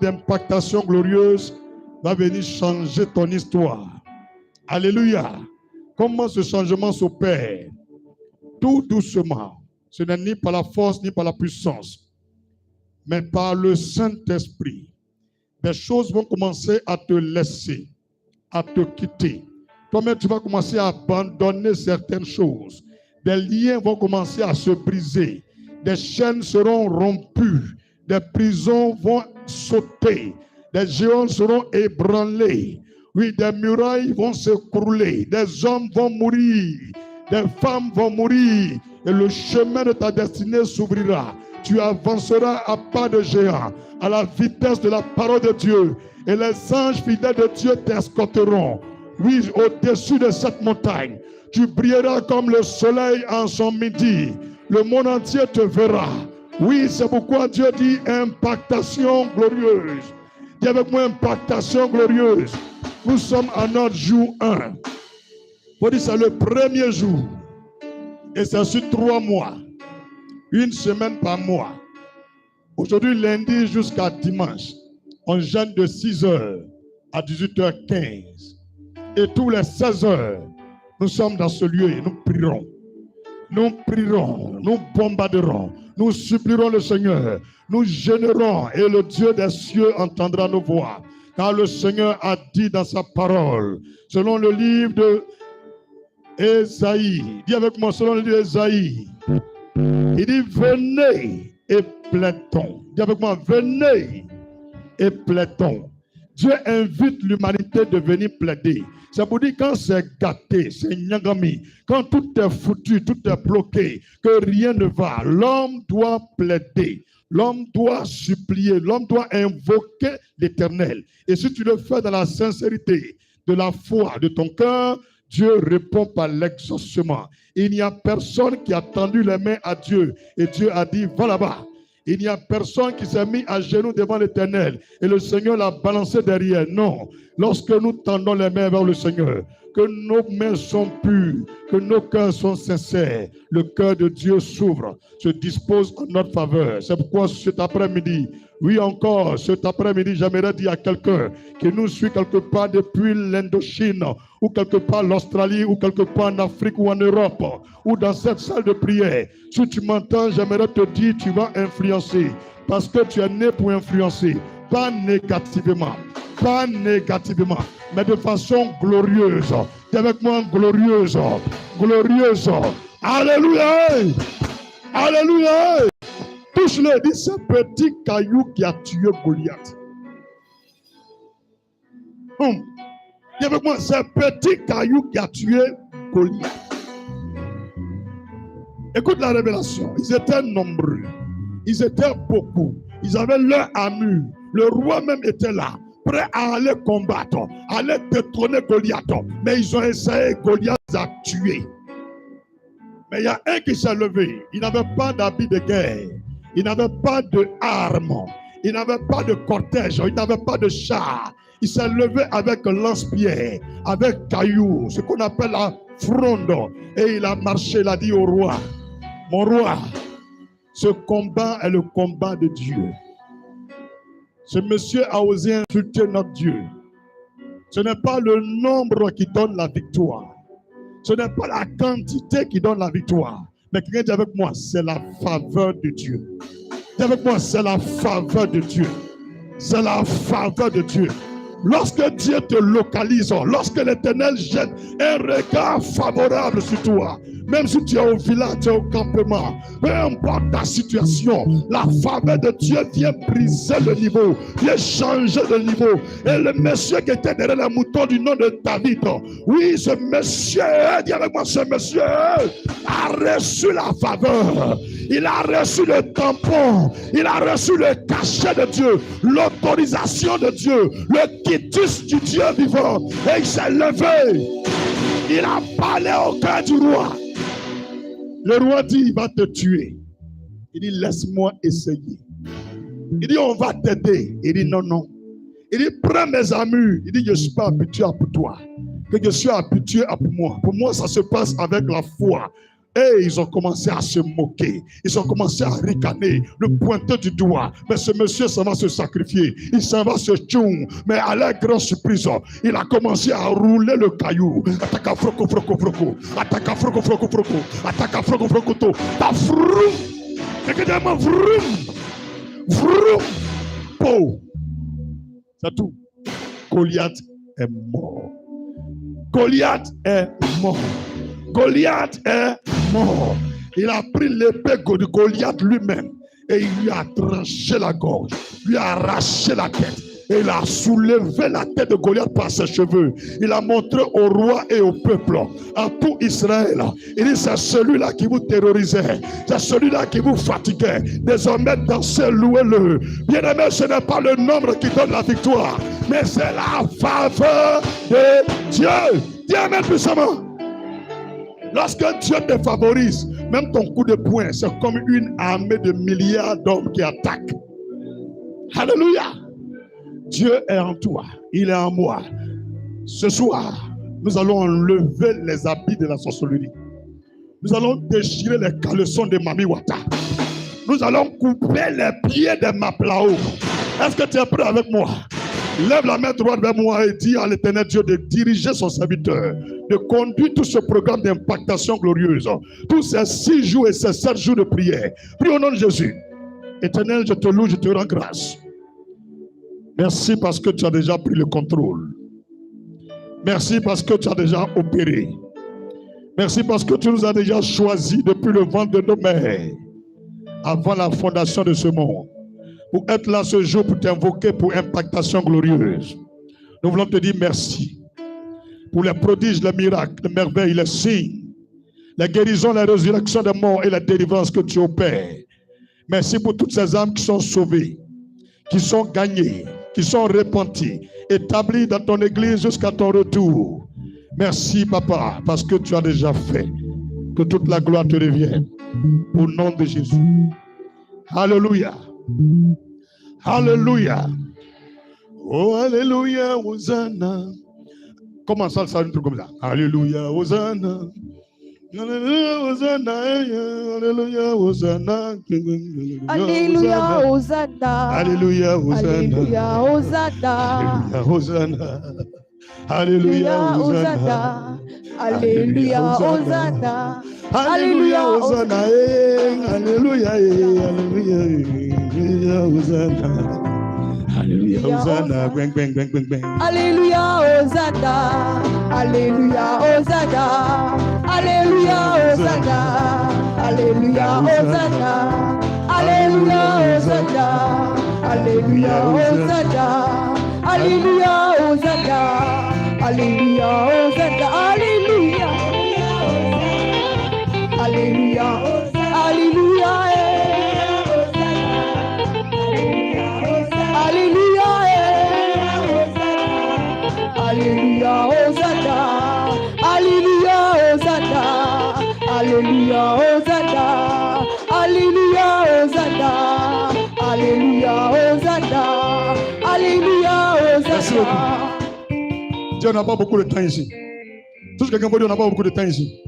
d'impactation glorieuse va venir changer ton histoire. Alléluia. Comment ce changement s'opère? Tout doucement. Ce n'est ni par la force ni par la puissance, mais par le Saint-Esprit. Des choses vont commencer à te laisser, à te quitter. Toi-même, tu vas commencer à abandonner certaines choses. Des liens vont commencer à se briser. Des chaînes seront rompues. Des prisons vont sauter. Des géants seront ébranlés. Oui, des murailles vont s'écrouler. Des hommes vont mourir. Des femmes vont mourir. Et le chemin de ta destinée s'ouvrira. Tu avanceras à pas de géant, à la vitesse de la parole de Dieu. Et les anges fidèles de Dieu t'escorteront. Oui, au-dessus de cette montagne, tu brilleras comme le soleil en son midi. Le monde entier te verra. Oui, c'est pourquoi Dieu dit impactation glorieuse. Dis avec moi impactation glorieuse. Nous sommes à notre jour 1. Faut dire c'est le premier jour. Et c'est sur 3 mois. Une semaine par mois. Aujourd'hui, lundi jusqu'à dimanche, on jeûne de 6h à 18h15. Et tous les 16h, nous sommes dans ce lieu et nous prierons. Nous prierons, nous bombarderons, nous supplierons le Seigneur, nous jeûnerons et le Dieu des cieux entendra nos voix. Car le Seigneur a dit dans sa parole, selon le livre de Ésaïe, dis avec moi, selon le livre d'Ésaïe, il dit venez et plaidons. Dis avec moi, venez et plaidons. Dieu invite l'humanité de venir plaider. C'est pour dire quand c'est gâté, c'est nyangami, quand tout est foutu, tout est bloqué, que rien ne va, l'homme doit plaider, l'homme doit supplier, l'homme doit invoquer l'Éternel. Et si tu le fais dans la sincérité de la foi de ton cœur, Dieu répond par l'exaucement. Il n'y a personne qui a tendu les mains à Dieu et Dieu a dit va là-bas. Il n'y a personne qui s'est mis à genoux devant l'Éternel et le Seigneur l'a balancé derrière. Non. Lorsque nous tendons les mains vers le Seigneur, que nos mains sont pures, que nos cœurs sont sincères, le cœur de Dieu s'ouvre, se dispose en notre faveur. C'est pourquoi cet après-midi, oui encore, cet après-midi, j'aimerais dire à quelqu'un qui nous suit quelque part depuis l'Indochine, ou quelque part l'Australie, ou quelque part en Afrique ou en Europe, ou dans cette salle de prière. Si tu m'entends, j'aimerais te dire, tu vas influencer, parce que tu es né pour influencer, pas négativement, mais de façon glorieuse. Dis avec moi, glorieuse, glorieuse. Alléluia, alléluia. Touche-le, dis ce petit caillou qui a tué Goliath. Dis avec moi, ce petit caillou qui a tué Goliath. Écoute la révélation. Ils étaient nombreux. Ils étaient beaucoup. Ils avaient leur armure. Le roi même était là, prêt à aller combattre, à aller détrôner Goliath. Mais ils ont essayé, Goliath a tué. Mais il y a un qui s'est levé. Il n'avait pas d'habit de guerre. Il n'avait pas d'armes. Il n'avait pas de cortège. Il n'avait pas de char. Il s'est levé avec lance-pierre, avec caillou, ce qu'on appelle la fronde. Et il a marché, il a dit au roi, mon roi, ce combat est le combat de Dieu. Ce monsieur a osé insulter notre Dieu. Ce n'est pas le nombre qui donne la victoire. Ce n'est pas la quantité qui donne la victoire. Mais quelqu'un dit avec moi, c'est la faveur de Dieu. Dis avec moi, c'est la faveur de Dieu. C'est la faveur de Dieu. Lorsque Dieu te localise, lorsque l'Éternel jette un regard favorable sur toi, même si tu es au village, tu es au campement, peu importe ta situation, la faveur de Dieu vient briser le niveau, vient changer de niveau. Et le monsieur qui était derrière les moutons du nom de David, oui, ce monsieur, dis avec moi, ce monsieur a reçu la faveur. Il a reçu le tampon, il a reçu le cachet de Dieu, l'autorisation de Dieu, le quitus du Dieu vivant. Et il s'est levé. Il a parlé au cœur du roi. Le roi dit, il va te tuer. Il dit, laisse-moi essayer. Il dit, on va t'aider. Il dit, non, non. Il dit, prends mes armures. Il dit, je ne suis pas habitué à pour toi. Que je suis habitué à pour moi. Pour moi, ça se passe avec la foi. Et ils ont commencé à se moquer. Ils ont commencé à ricaner, le pointer du doigt. Mais ce monsieur, ça va se sacrifier. Il s'en va se tchoum. Mais à leur grande surprise, il a commencé à rouler le caillou. Ataka froko froko froko. Ataka froko froko froko. Ataka froko froko to. Ta vroom. Écoutez-moi, vroom. Vroom. Po. C'est tout. Goliath est mort. Goliath est mort. Goliath est mort. Il a pris l'épée de Goliath lui-même et il lui a tranché la gorge, lui a arraché la tête et il a soulevé la tête de Goliath par ses cheveux. Il a montré au roi et au peuple, à tout Israël. Il dit, c'est celui-là qui vous terrorisait, c'est celui-là qui vous fatiguait. Désormais, dansez, louez-le. Bien-aimé, ce n'est pas le nombre qui donne la victoire, mais c'est la faveur de Dieu. Dis amen puissamment. Lorsque Dieu te favorise, même ton coup de poing, c'est comme une armée de milliards d'hommes qui attaquent. Alléluia. Dieu est en toi, il est en moi. Ce soir, nous allons enlever les habits de la sorcellerie. Nous allons déchirer les caleçons de Mami Wata. Nous allons couper les pieds de Maplao. Est-ce que tu es prêt avec moi? Lève la main droite vers moi et dis à l'Éternel Dieu de diriger son serviteur, de conduire tout ce programme d'impactation glorieuse, tous ces 6 jours et ces 7 jours de prière. Prie au nom de Jésus. Éternel, je te loue, je te rends grâce. Merci parce que tu as déjà pris le contrôle. Merci parce que tu as déjà opéré. Merci parce que tu nous as déjà choisis depuis le ventre de nos mères, avant la fondation de ce monde, pour être là ce jour, pour t'invoquer pour impactation glorieuse. Nous voulons te dire merci pour les prodiges, les miracles, les merveilles, les signes, les guérisons, la résurrection des morts et la délivrance que tu opères. Merci pour toutes ces âmes qui sont sauvées, qui sont gagnées, qui sont repenties, établies dans ton église jusqu'à ton retour. Merci, Papa, parce que tu as déjà fait. Que toute la gloire te revienne. Au nom de Jésus. Alléluia. Alléluia. Oh, Alléluia, Hosanna. Comment ça, un truc comme ça? Alléluia, Hosanna. Alléluia, Hosanna. Alléluia, Hosanna. Alléluia, Hosanna. Alléluia, Hosanna. Alléluia, Hosanna. Alléluia, Hosanna. Alléluia, Hosanna. Alléluia, Hosanna. Alléluia, Alléluia, Hosanna. Alléluia, Hosanna. Bang, bang, bang, bang, bang. Alléluia, Hosanna. Alléluia, Hosanna. Alléluia, Hosanna. Alléluia, Hosanna. Alléluia, Hosanna. Alléluia, Hosanna. Alléluia, Hosanna. Alléluia, Hosanna. Alléluia. Alléluia. Alléluia. Alléluia, Hosanna. Alléluia, Hosanna. Alléluia, Hosanna. Alléluia, Hosanna. Alléluia, Hosanna. Alléluia, Hosanna. Dieu n'a pas beaucoup de temps ici. Tout ce que quelqu'un peut dire, on n'a pas beaucoup de temps ici.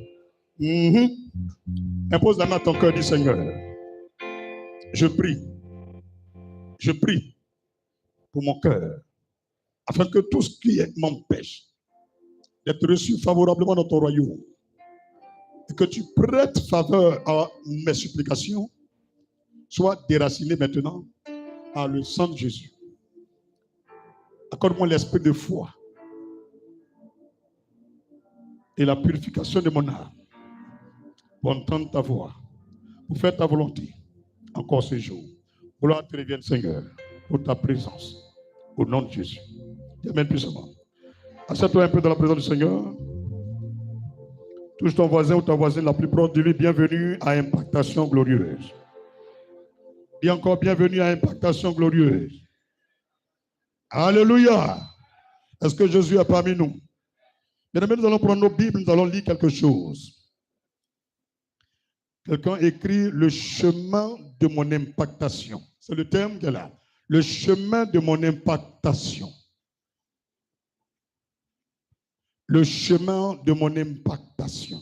Impose la main à ton cœur, dis Seigneur. Je prie pour mon cœur, afin que tout ce qui m'empêche d'être reçu favorablement dans ton royaume, et que tu prêtes faveur à mes supplications, soit déraciné maintenant par le sang de Jésus. Accorde-moi l'esprit de foi et la purification de mon âme pour entendre ta voix, pour faire ta volonté encore ce jour. Gloire te revienne, Seigneur, pour ta présence. Au nom de Jésus. Amen puissamment. Assieds-toi un peu dans la présence du Seigneur. Touche ton voisin ou ta voisine la plus proche de lui. Bienvenue à Impactation Glorieuse. Dis encore bienvenue à Impactation Glorieuse. Alléluia. Est-ce que Jésus est parmi nous? Bien-aimés, nous allons prendre nos Bibles, nous allons lire quelque chose. Quelqu'un écrit le chemin de mon impactation. C'est le terme qu'elle a. Le chemin de mon impactation. Le chemin de mon impactation.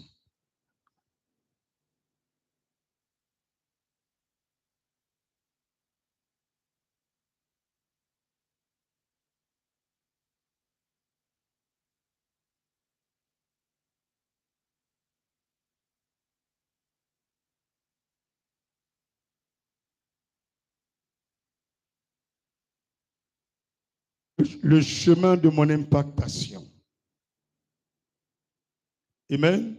le chemin de mon impactation. Amen.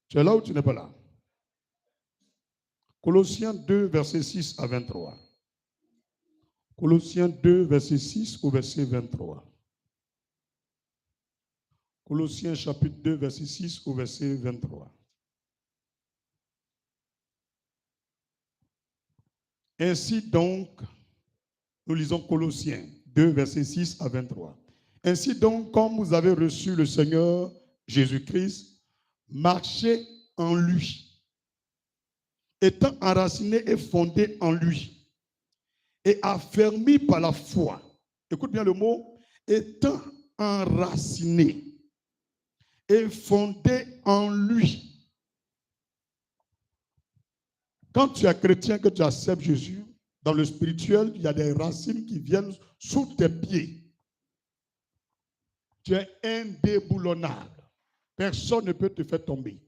Tu es là ou tu n'es pas là? Colossiens 2, verset 6 à 23. Colossiens 2, verset 6 au verset 23. Colossiens chapitre 2, verset 6 au verset 23. Ainsi donc, nous lisons Colossiens 2, verset 6 à 23. Ainsi donc, comme vous avez reçu le Seigneur Jésus-Christ, marchez en lui, étant enraciné et fondé en lui, et affermi par la foi. Écoute bien le mot, étant enraciné et fondé en lui. Quand tu es chrétien, que tu acceptes Jésus, dans le spirituel, il y a des racines qui viennent sous tes pieds. Tu es indéboulonnable. Personne ne peut te faire tomber.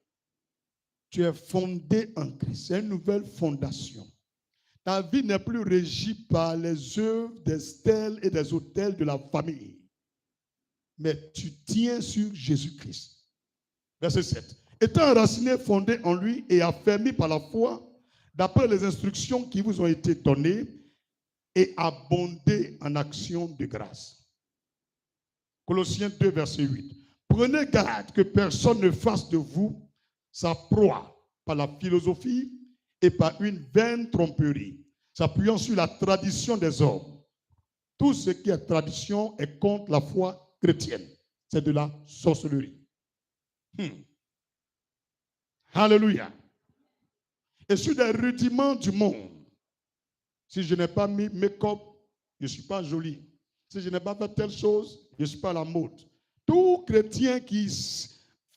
Tu es fondé en Christ. C'est une nouvelle fondation. Ta vie n'est plus régie par les œuvres des stèles et des autels de la famille. Mais tu tiens sur Jésus-Christ. Verset 7. Étant enraciné, fondé en lui et affermi par la foi, d'après les instructions qui vous ont été données, et abondé en actions de grâce. Colossiens 2, verset 8. Prenez garde que personne ne fasse de vous sa proie par la philosophie et par une vaine tromperie, s'appuyant sur la tradition des hommes. Tout ce qui est tradition est contre la foi chrétienne. C'est de la sorcellerie. Alléluia. Et sur des rudiments du monde. Si je n'ai pas mis make-up, je ne suis pas joli. Si je n'ai pas fait telle chose, je ne suis pas à la mode. Tout chrétien qui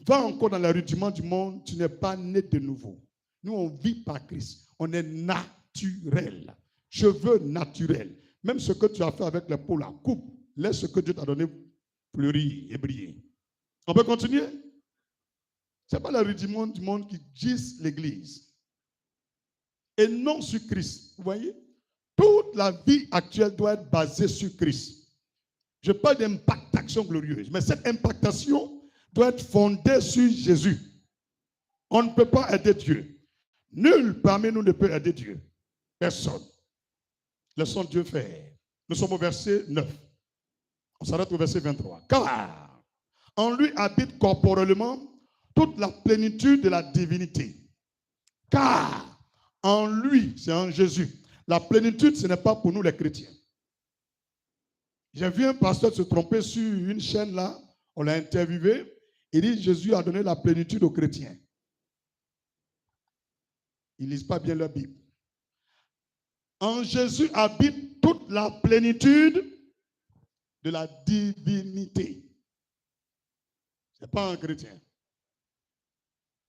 va encore dans les rudiments du monde, tu n'es pas né de nouveau. Nous, on vit par Christ. On est naturel. Cheveux naturels. Même ce que tu as fait avec les peaux là, coupe. Laisse ce que Dieu t'a donné fleurir et briller. On peut continuer? Ce n'est pas les rudiments du monde qui disent l'Église. Et non sur Christ. Vous voyez? Toute la vie actuelle doit être basée sur Christ. Je parle d'impactation glorieuse. Mais cette impactation doit être fondée sur Jésus. On ne peut pas aider Dieu. Nul parmi nous ne peut aider Dieu. Personne. Laissons Dieu faire. Nous sommes au verset 9. On s'arrête au verset 23. Car en lui habite corporellement toute la plénitude de la divinité. Car en lui, c'est en Jésus. La plénitude, ce n'est pas pour nous les chrétiens. J'ai vu un pasteur se tromper sur une chaîne là, on l'a interviewé, il dit Jésus a donné la plénitude aux chrétiens. Ils ne lisent pas bien leur Bible. En Jésus habite toute la plénitude de la divinité. Ce n'est pas un chrétien.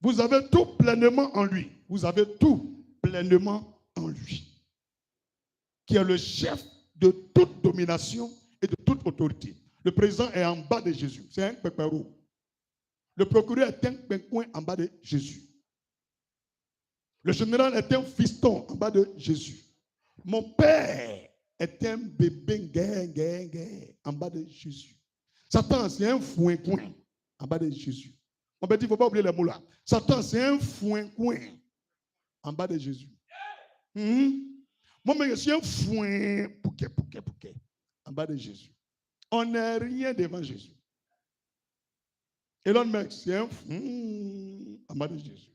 Vous avez tout pleinement en lui. Vous avez tout pleinement en lui. Qui est le chef de toute domination et de toute autorité. Le président est en bas de Jésus. C'est un pépéro. Le procureur est un pécoin en bas de Jésus. Le général est un fiston en bas de Jésus. Mon père est un bébé en bas de Jésus. Satan, c'est un fouin-coin en bas de Jésus. On peut dire, il ne faut pas oublier les mots là. Satan, c'est un fouin-coin en bas de Jésus. Moi, je suis un fouin pouquet en bas de Jésus. On n'est rien devant Jésus. Elon Musk, c'est un fouin en bas de Jésus.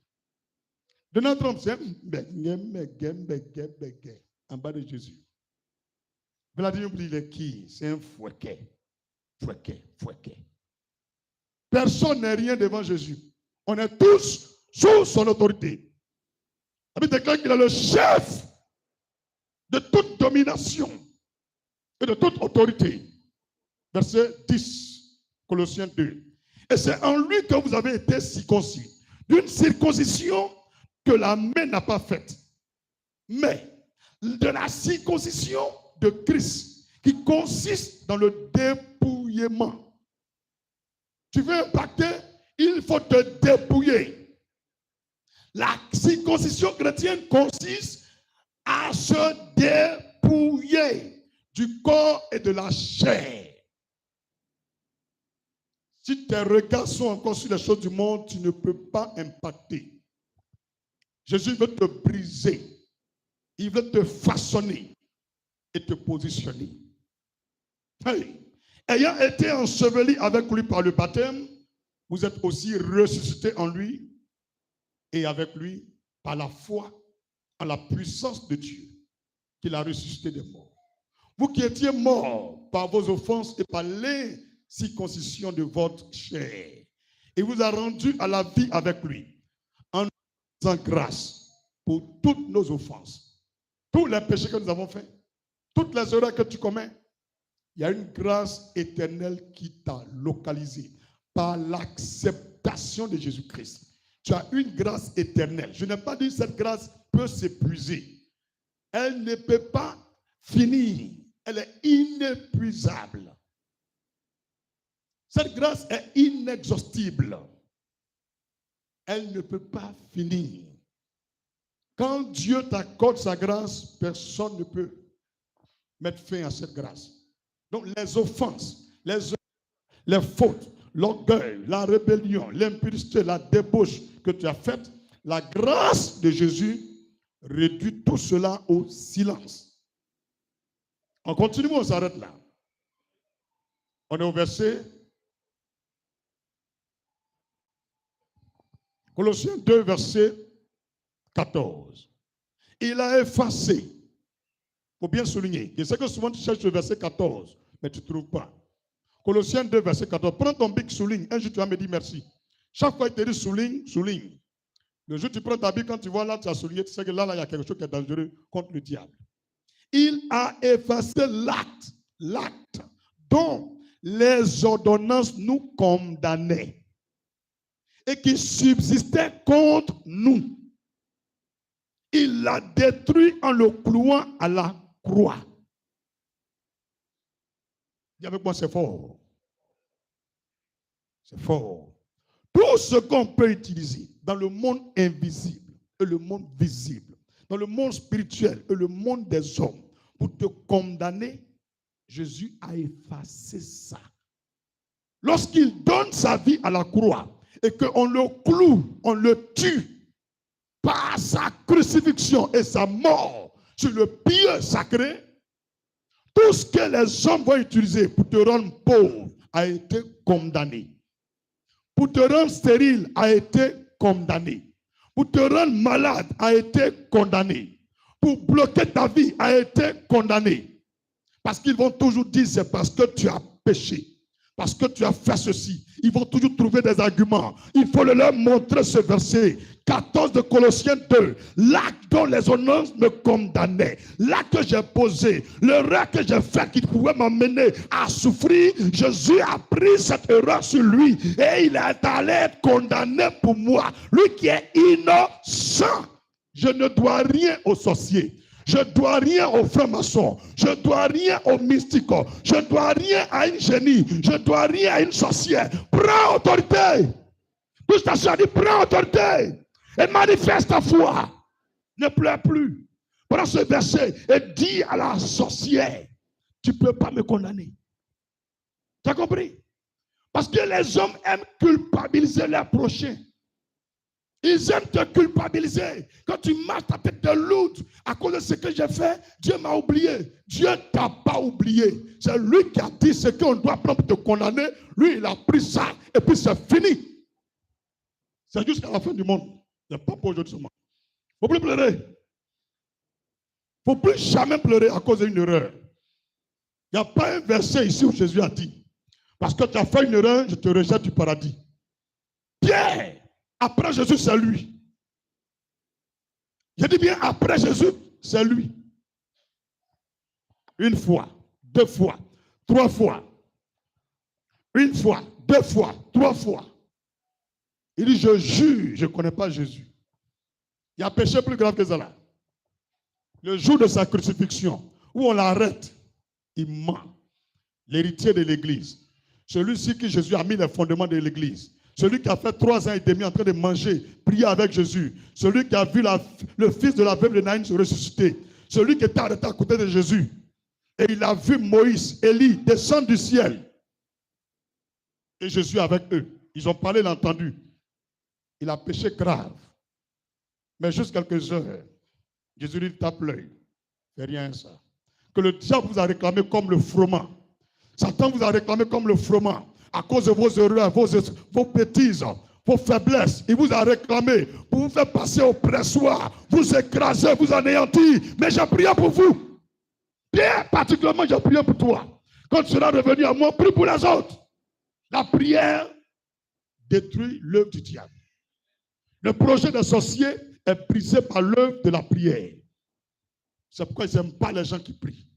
Donald Trump, c'est un en bas de Jésus. Vladimir Poutine, il est qui? C'est un fouquet. Personne n'est rien devant Jésus. On est tous sous son autorité. La Bible déclare qu'il est le chef de toute domination et de toute autorité. Verset 10, Colossiens 2. Et c'est en lui que vous avez été circoncis, d'une circoncision que la main n'a pas faite, mais de la circoncision de Christ, qui consiste dans le dépouillement. Tu veux impacter, il faut te dépouiller. La circoncision chrétienne consiste à se dépouiller du corps et de la chair. Si tes regards sont encore sur les choses du monde, tu ne peux pas impacter. Jésus veut te briser. Il veut te façonner et te positionner. Hey. Ayant été enseveli avec lui par le baptême, vous êtes aussi ressuscité en lui et avec lui par la foi en la puissance de Dieu qu'il a ressuscité des morts. Vous qui étiez morts par vos offenses et par l'incirconcision de votre chair, il vous a rendu à la vie avec lui en nous faisant grâce pour toutes nos offenses, tous les péchés que nous avons faits, toutes les erreurs que tu commets. Il y a une grâce éternelle qui t'a localisé par l'acceptation de Jésus-Christ. Tu as une grâce éternelle. Je n'ai pas dit que cette grâce peut s'épuiser. Elle ne peut pas finir. Elle est inépuisable. Cette grâce est inexhaustible. Elle ne peut pas finir. Quand Dieu t'accorde sa grâce, personne ne peut mettre fin à cette grâce. Donc les offenses, les fautes, l'orgueil, la rébellion, l'impudicité, la débauche que tu as faite, la grâce de Jésus réduit tout cela au silence. On continue, on s'arrête là. On est au verset Colossiens 2, verset 14. Il a effacé. Il faut bien souligner. Je sais que souvent tu cherches le verset 14, mais tu ne trouves pas. Colossiens 2, verset 14. Prends ton bic, souligne. Un jour, tu vas me dire merci. Chaque fois, il te dit souligne, souligne. Le jour où tu prends ta bic, quand tu vois là, tu as souligné, tu sais que là, il y a quelque chose qui est dangereux contre le diable. Il a effacé l'acte dont les ordonnances nous condamnaient et qui subsistait contre nous. Il l'a détruit en le clouant à la croix. Dis avec moi, c'est fort. C'est fort. Tout ce qu'on peut utiliser dans le monde invisible et le monde visible, dans le monde spirituel et le monde des hommes, pour te condamner, Jésus a effacé ça. Lorsqu'il donne sa vie à la croix et qu'on le cloue, on le tue, par sa crucifixion et sa mort sur le pied sacré, tout ce que les hommes vont utiliser pour te rendre pauvre a été condamné. Pour te rendre stérile a été condamné. Pour te rendre malade a été condamné. Pour bloquer ta vie a été condamné. Parce qu'ils vont toujours dire c'est parce que tu as péché. Parce que tu as fait ceci. Ils vont toujours trouver des arguments. Il faut leur montrer ce verset 14 de Colossiens 2. L'acte dont les ordonnances me condamnaient, l'acte que j'ai posé, l'erreur que j'ai fait qui pouvait m'amener à souffrir, Jésus a pris cette erreur sur lui et il est allé être condamné pour moi. Lui qui est innocent. Je ne dois rien aux sorciers. Je ne dois rien aux francs-maçons. Je ne dois rien aux mystiques. Je ne dois rien à une génie. Je ne dois rien à une sorcière. Prends autorité. Tout ça dit, prends autorité. Et manifeste ta foi. Ne pleure plus. Prends ce verset et dis à la sorcière, tu ne peux pas me condamner. Tu as compris? Parce que les hommes aiment culpabiliser leurs prochains. Ils aiment te culpabiliser. Quand tu marches, ta tête est lourde. À cause de ce que j'ai fait, Dieu m'a oublié. Dieu ne t'a pas oublié. C'est lui qui a dit ce qu'on doit prendre pour te condamner. Lui, il a pris ça et puis c'est fini. C'est jusqu'à la fin du monde. Il n'y a pas pour aujourd'hui seulement. Il ne faut plus pleurer. Il ne faut plus jamais pleurer à cause d'une erreur. Il n'y a pas un verset ici où Jésus a dit, parce que tu as fait une erreur, je te rejette du paradis. Pierre, après Jésus, c'est lui. Je dis bien, après Jésus, c'est lui. Une fois, deux fois, trois fois. Une fois, deux fois, trois fois. Il dit, je jure, je ne connais pas Jésus. Il y a péché plus grave que ça là. Le jour de sa crucifixion, où on l'arrête, il ment. L'héritier de l'église. Celui-ci que Jésus a mis les fondements de l'église. Celui qui a fait 3 ans et demi en train de manger, prier avec Jésus. Celui qui a vu le fils de la veuve de Naïn se ressusciter. Celui qui était arrêté à côté de Jésus. Et il a vu Moïse, Élie descendre du ciel. Et Jésus avec eux. Ils ont parlé, il a entendu. Il a péché grave. Mais juste quelques heures, Jésus lui tape l'œil. C'est rien ça. Que le diable vous a réclamé comme le froment. Satan vous a réclamé comme le froment. À cause de vos erreurs, vos bêtises, vos faiblesses. Il vous a réclamé pour vous faire passer au pressoir, vous écraser, vous anéantir. Mais j'ai prié pour vous. Bien particulièrement, j'ai prié pour toi. Quand tu seras revenu à moi, prie pour les autres. La prière détruit l'œuvre du diable. Le projet des sorciers est brisé par l'œuvre de la prière. C'est pourquoi ils n'aiment pas les gens qui prient.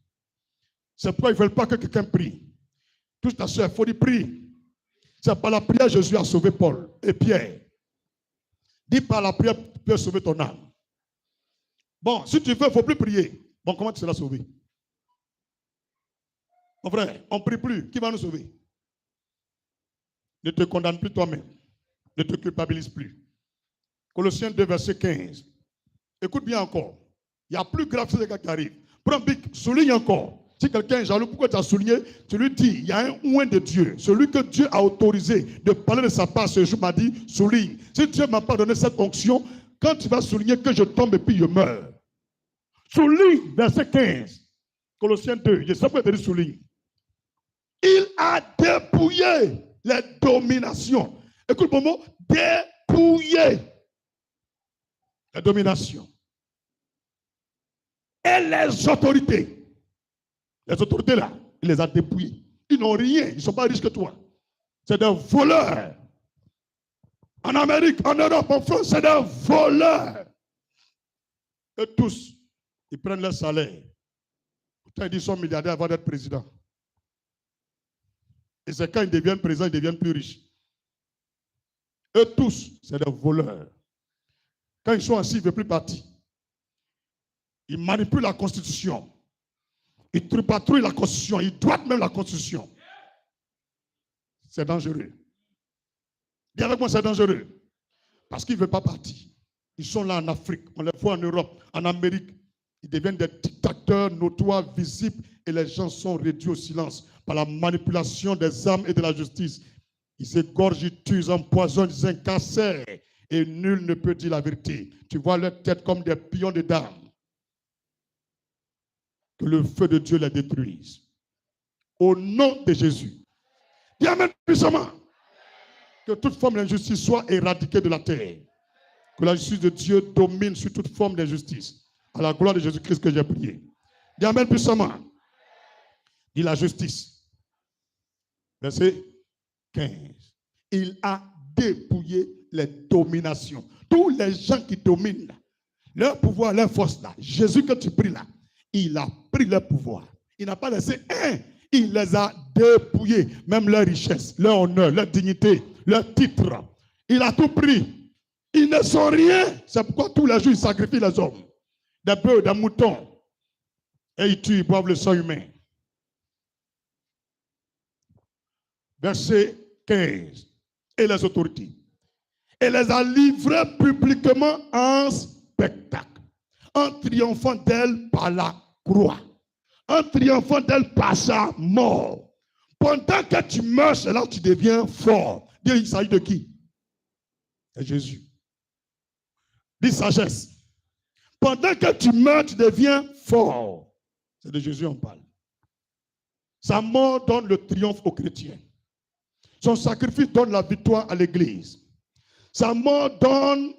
C'est pourquoi ils ne veulent pas que quelqu'un prie. Touche ta soeur, il faut dire prie. C'est par la prière que Jésus a sauvé Paul et Pierre. Dis par la prière, tu peux sauver ton âme. Bon, si tu veux, il ne faut plus prier. Bon, comment tu seras sauvé? Mon frère, on ne prie plus. Qui va nous sauver? Ne te condamne plus toi-même. Ne te culpabilise plus. Colossiens 2, verset 15. Écoute bien encore. Il y a plus grave que ce qui arrive. Prends un bic, souligne encore. Si quelqu'un est jaloux, pourquoi tu as souligné? Tu lui dis, il y a un oint de Dieu. Celui que Dieu a autorisé de parler de sa part ce jour m'a dit, souligne. Si Dieu ne m'a pas donné cette onction, quand tu vas souligner que je tombe et puis je meurs. Souligne, verset 15. Colossiens 2, je sais pourquoi tu as dit souligne. Il a dépouillé les dominations. Écoute mon mot, dépouillé les dominations. Et les autorités. Les autorités là, il les a dépouillés. Ils n'ont rien, ils ne sont pas riches que toi. C'est des voleurs. En Amérique, en Europe, en France, c'est des voleurs. Et tous, ils prennent leur salaire. Pourtant, ils disent qu'ils sont milliardaires avant d'être président. Et c'est quand ils deviennent présidents, ils deviennent plus riches. Eux tous, c'est des voleurs. Quand ils sont assis, ils ne veulent plus partir. Ils manipulent la Constitution. Ils tripatouillent la Constitution. Ils doivent même la Constitution. C'est dangereux. Dis avec moi, c'est dangereux. Parce qu'ils ne veulent pas partir. Ils sont là en Afrique. On les voit en Europe, en Amérique. Ils deviennent des dictateurs notoires, visibles. Et les gens sont réduits au silence par la manipulation des âmes et de la justice. Ils égorgent, ils tuent, ils empoisonnent, ils incarcèrent. Et nul ne peut dire la vérité. Tu vois leur tête comme des pions de dames. Que le feu de Dieu les détruise. Au nom de Jésus. Dis amen puissamment. Que toute forme d'injustice soit éradiquée de la terre. Que la justice de Dieu domine sur toute forme d'injustice. À la gloire de Jésus-Christ que j'ai prié. Dis amen puissamment. Dis la justice. Verset 15. Il a dépouillé les dominations. Tous les gens qui dominent, leur pouvoir, leur force là. Jésus que tu pries là. Il a pris leur pouvoir. Il n'a pas laissé un. Il les a dépouillés. Même leur richesse, leur honneur, leur dignité, leur titre. Il a tout pris. Ils ne sont rien. C'est pourquoi tous les jours, ils sacrifient les hommes. Des bœufs, des moutons. Et ils tuent, ils boivent le sang humain. Verset 15. Et les autorités. Et les a livrés publiquement en spectacle. En triomphant d'elle par la croix. En triomphant d'elle par sa mort. Pendant que tu meurs, c'est là que tu deviens fort. Dis, il s'agit de qui? C'est Jésus. Dis sagesse. Pendant que tu meurs, tu deviens fort. C'est de Jésus on parle. Sa mort donne le triomphe aux chrétiens. Son sacrifice donne la victoire à l'Église. Sa mort donne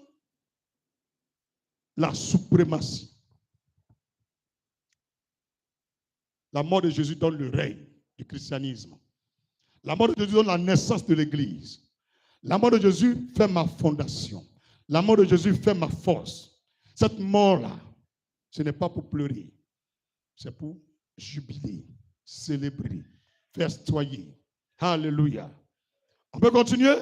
la suprématie. La mort de Jésus donne le règne du christianisme. La mort de Jésus donne la naissance de l'Église. La mort de Jésus fait ma fondation. La mort de Jésus fait ma force. Cette mort-là, ce n'est pas pour pleurer. C'est pour jubiler, célébrer, festoyer. Alléluia. On peut continuer?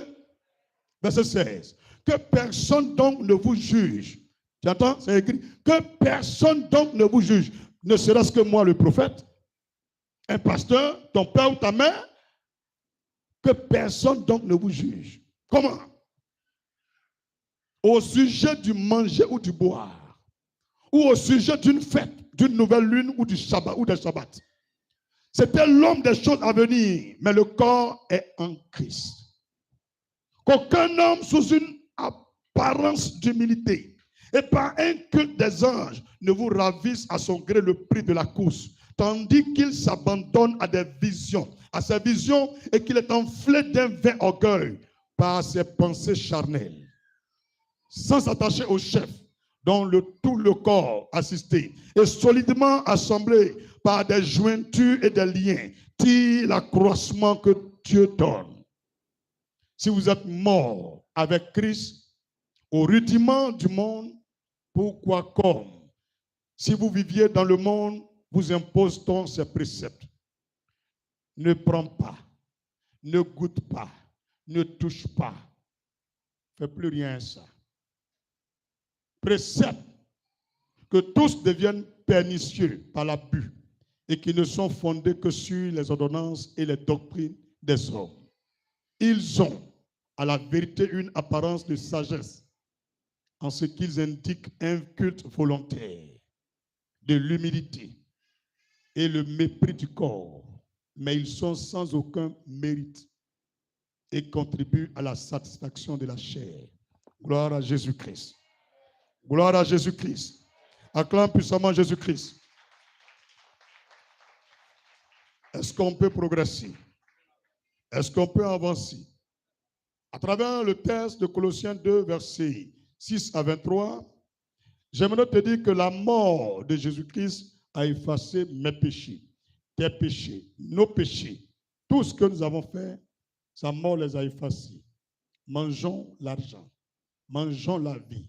Verset 16. Que personne donc ne vous juge. Tu entends? C'est écrit. Que personne donc ne vous juge. Ne serait-ce que moi, le prophète, un pasteur, ton père ou ta mère. Que personne donc ne vous juge. Comment? Au sujet du manger ou du boire. Ou au sujet d'une fête, d'une nouvelle lune ou du sabbat ou des sabbats. C'était l'homme des choses à venir, mais le corps est en Christ. Qu'aucun homme sous une apparence d'humilité et par un culte des anges ne vous ravisse à son gré le prix de la course, tandis qu'il s'abandonne à des visions, à ses visions, et qu'il est enflé d'un vain orgueil par ses pensées charnelles, sans s'attacher au chef, dont tout le corps assisté et solidement assemblé par des jointures et des liens, tire l'accroissement que Dieu donne. Si vous êtes mort avec Christ au rudiment du monde, pourquoi comme si vous viviez dans le monde, vous impose-t-on ces préceptes? Ne prends pas, ne goûte pas, ne touche pas. Ne fais plus rien à ça. Préceptes que tous deviennent pernicieux par l'abus et qui ne sont fondés que sur les ordonnances et les doctrines des hommes. Ils ont à la vérité une apparence de sagesse en ce qu'ils indiquent un culte volontaire, de l'humilité et le mépris du corps, mais ils sont sans aucun mérite et contribuent à la satisfaction de la chair. Gloire à Jésus-Christ. Gloire à Jésus-Christ. Acclame puissamment Jésus-Christ. Est-ce qu'on peut progresser? Est-ce qu'on peut avancer? À travers le texte de Colossiens 2, versets 6 à 23, j'aimerais te dire que la mort de Jésus-Christ a effacé mes péchés, tes péchés, nos péchés. Tout ce que nous avons fait, sa mort les a effacés. Mangeons l'argent, mangeons la vie,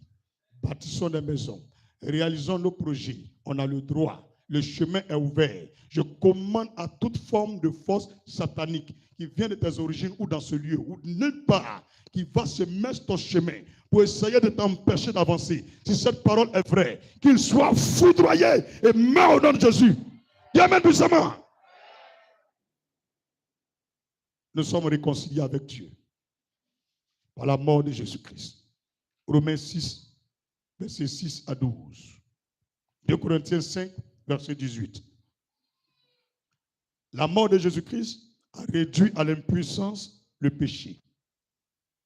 bâtissons des maisons, réalisons nos projets. On a le droit. Le chemin est ouvert. Je commande à toute forme de force satanique qui vient de tes origines ou dans ce lieu ou nulle part qui va se mettre ton chemin pour essayer de t'empêcher d'avancer. Si cette parole est vraie, qu'il soit foudroyé et meurt au nom de Jésus. Dis amen puissamment. Nous sommes réconciliés avec Dieu par la mort de Jésus-Christ. Romains 6, versets 6 à 12. 2 Corinthiens 5, verset 18. La mort de Jésus-Christ a réduit à l'impuissance le péché.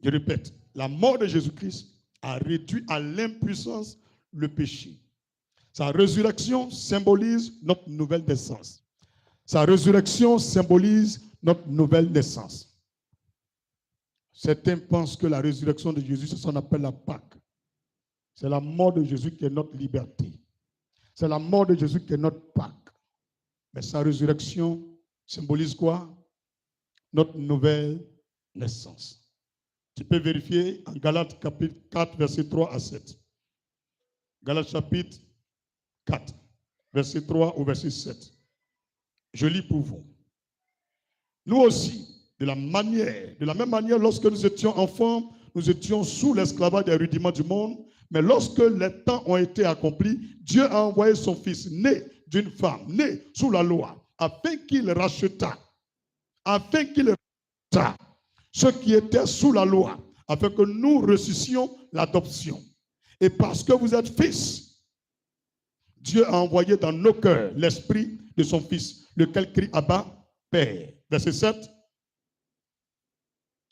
Je répète, la mort de Jésus-Christ a réduit à l'impuissance le péché. Sa résurrection symbolise notre nouvelle naissance. Sa résurrection symbolise notre nouvelle naissance. Certains pensent que la résurrection de Jésus, c'est ce qu'on appelle la Pâque. C'est la mort de Jésus qui est notre liberté. C'est la mort de Jésus qui est notre Pâque. Mais sa résurrection symbolise quoi? Notre nouvelle naissance. Tu peux vérifier en Galates chapitre 4, verset 3 à 7. Galates chapitre 4, verset 3 au verset 7. Je lis pour vous. Nous aussi, de la même manière, lorsque nous étions enfants, nous étions sous l'esclavage des rudiments du monde. Mais lorsque les temps ont été accomplis, Dieu a envoyé son Fils, né d'une femme, né sous la loi, afin qu'il rachetât ceux qui étaient sous la loi, afin que nous reçussions l'adoption. Et parce que vous êtes fils, Dieu a envoyé dans nos cœurs l'esprit de son Fils, lequel crie Abba, Père. Verset 7.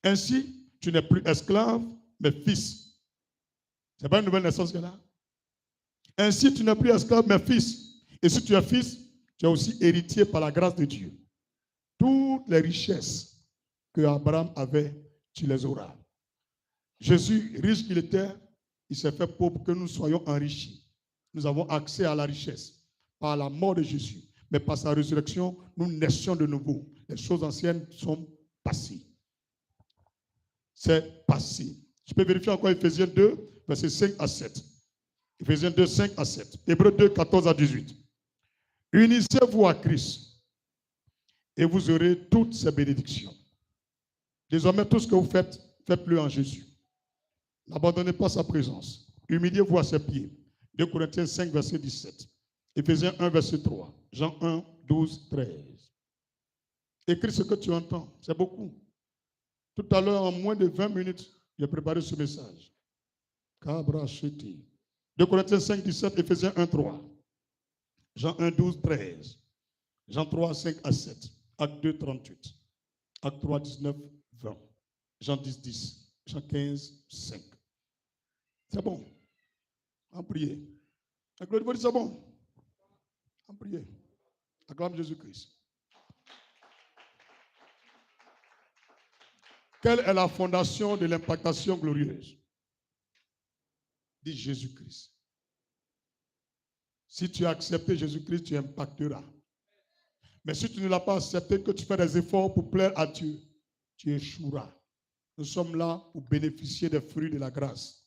Ainsi, tu n'es plus esclave, mais fils. Ce n'est pas une nouvelle naissance qu'elle a. Ainsi, tu n'es plus esclave, mais fils. Et si tu es fils, tu es aussi héritier par la grâce de Dieu. Toutes les richesses que Abraham avait, tu les auras. Jésus, riche qu'il était, il s'est fait pauvre pour que nous soyons enrichis. Nous avons accès à la richesse par la mort de Jésus. Mais par sa résurrection, nous naissions de nouveau. Les choses anciennes sont passées. C'est passé. Je peux vérifier encore Ephésiens 2, versets 5 à 7. Ephésiens 2, 5 à 7. Hébreux 2, 14 à 18. Unissez-vous à Christ et vous aurez toutes ces bénédictions. Désormais, tout ce que vous faites, faites-le en Jésus. N'abandonnez pas sa présence. Humiliez-vous à ses pieds. 2 Corinthiens 5, verset 17. Ephésiens 1, verset 3. Jean 1, 12, 13. Écris ce que tu entends. C'est beaucoup. Tout à l'heure, en moins de 20 minutes, j'ai préparé ce message. 2 Corinthiens 5, 17, Ephésiens 1, 3. Jean 1, 12, 13. Jean 3, 5 à 7. Acte 2, 38. Acte 3, 19, 20. Jean 10, 10. Jean 15, 5. C'est bon. En prier. C'est bon. En prier. Acclame Jésus-Christ. Quelle est la fondation de l'impactation glorieuse? Dit Jésus-Christ. Si tu as accepté Jésus-Christ, tu impacteras. Mais si tu ne l'as pas accepté, que tu fais des efforts pour plaire à Dieu, tu échoueras. Nous sommes là pour bénéficier des fruits de la grâce.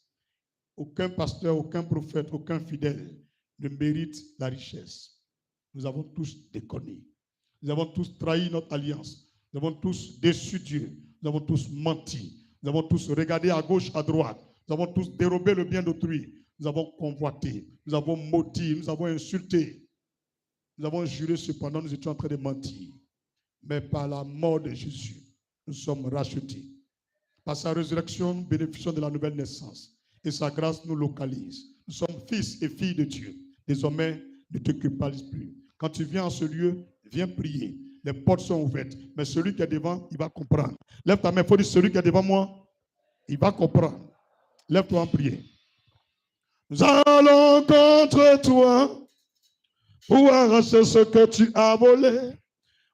Aucun pasteur, aucun prophète, aucun fidèle ne mérite la richesse. Nous avons tous déconné. Nous avons tous trahi notre alliance. Nous avons tous déçu Dieu. Nous avons tous menti. Nous avons tous regardé à gauche, à droite. Nous avons tous dérobé le bien d'autrui. Nous avons convoité. Nous avons maudit. Nous avons insulté. Nous avons juré, cependant, nous étions en train de mentir. Mais par la mort de Jésus, nous sommes rachetés. Par sa résurrection, nous bénéficions de la nouvelle naissance. Et sa grâce nous localise. Nous sommes fils et filles de Dieu. Désormais, ne te culpabilise plus. Quand tu viens en ce lieu, viens prier. Les portes sont ouvertes. Mais celui qui est devant, il va comprendre. Lève ta main, il faut dire, celui qui est devant moi, il va comprendre. Lève-toi en prier. Nous allons contre toi pour arracher ce que tu as volé.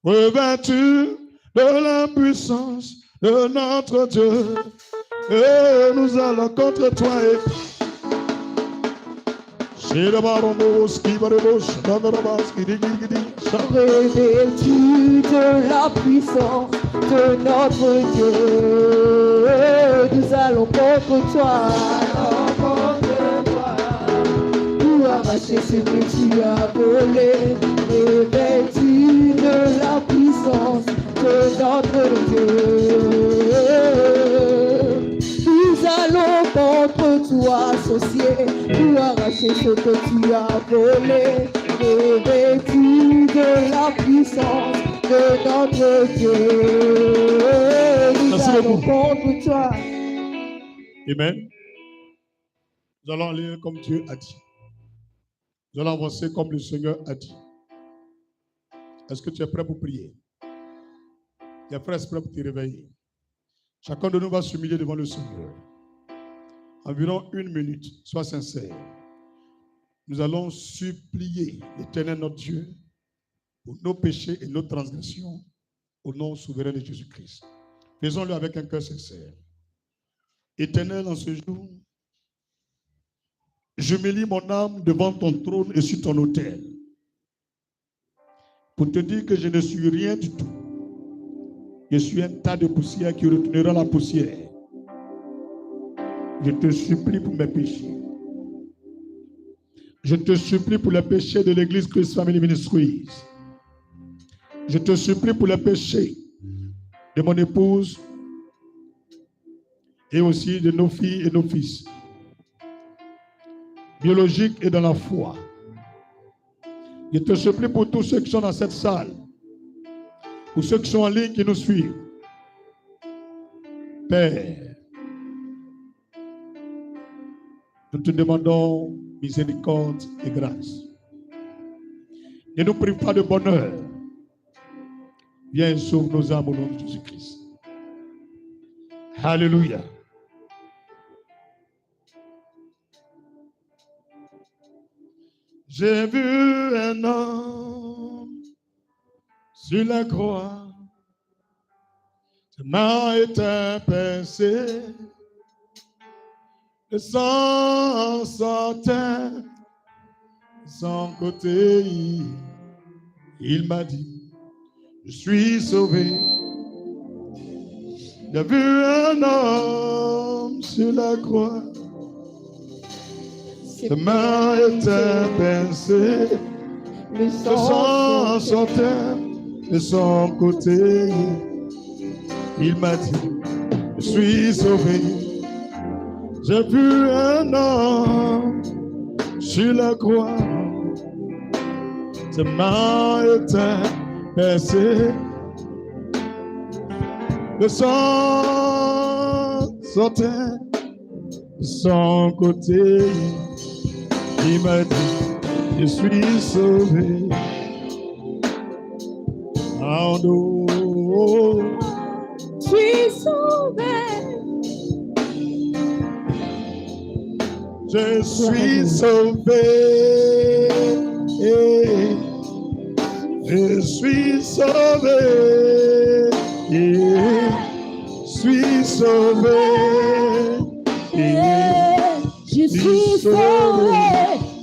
Revêtu de la puissance de notre Dieu. Et nous allons contre toi. Revêtu de la puissance de notre Dieu, nous allons contre toi, pour arracher ce que tu as volé. Revêtu de la puissance de notre Dieu, nous allons contre toi, associé, pour arracher ce que tu as volé. Revêtu de la puissance de notre Dieu, nous allons contre toi. Amen. Nous allons aller comme Dieu a dit. Nous allons avancer comme le Seigneur a dit. Est-ce que tu es prêt pour prier? Tu es prêt pour te réveiller? Chacun de nous va s'humilier devant le Seigneur. Environ 1 minute, sois sincère. Nous allons supplier l'Éternel notre Dieu pour nos péchés et nos transgressions au nom souverain de Jésus-Christ. Faisons-le avec un cœur sincère. Éternel, en ce jour, j'humilie mon âme devant ton trône et sur ton autel pour te dire que je ne suis rien du tout. Je suis un tas de poussière qui retournera la poussière. Je te supplie pour mes péchés. Je te supplie pour les péchés de l'Église Christ Family Ministries. Je te supplie pour les péchés de mon épouse et aussi de nos filles et nos fils, biologiques et dans la foi. Je te supplie pour tous ceux qui sont dans cette salle, pour ceux qui sont en ligne qui nous suivent. Père, nous te demandons miséricorde et grâce. Ne nous prive pas de bonheur. Viens et sauve nos âmes au nom de Jésus-Christ. Alléluia. J'ai vu un homme sur la croix. Sa main était pincée. Le sang sortait de son côté. Il m'a dit, je suis sauvé. J'ai vu un homme sur la croix. Sa main était pincée. Le sang sortait de son côté. Il m'a dit, je suis sauvé. J'ai vu un homme sur la croix. Sa main était pincée. Le sang sortait de son côté. Il m'a dit, je suis sauvé. Pardon. Je suis sauvé. Je suis sauvé. Je suis sauvé. Je suis sauvé. Je suis sauvé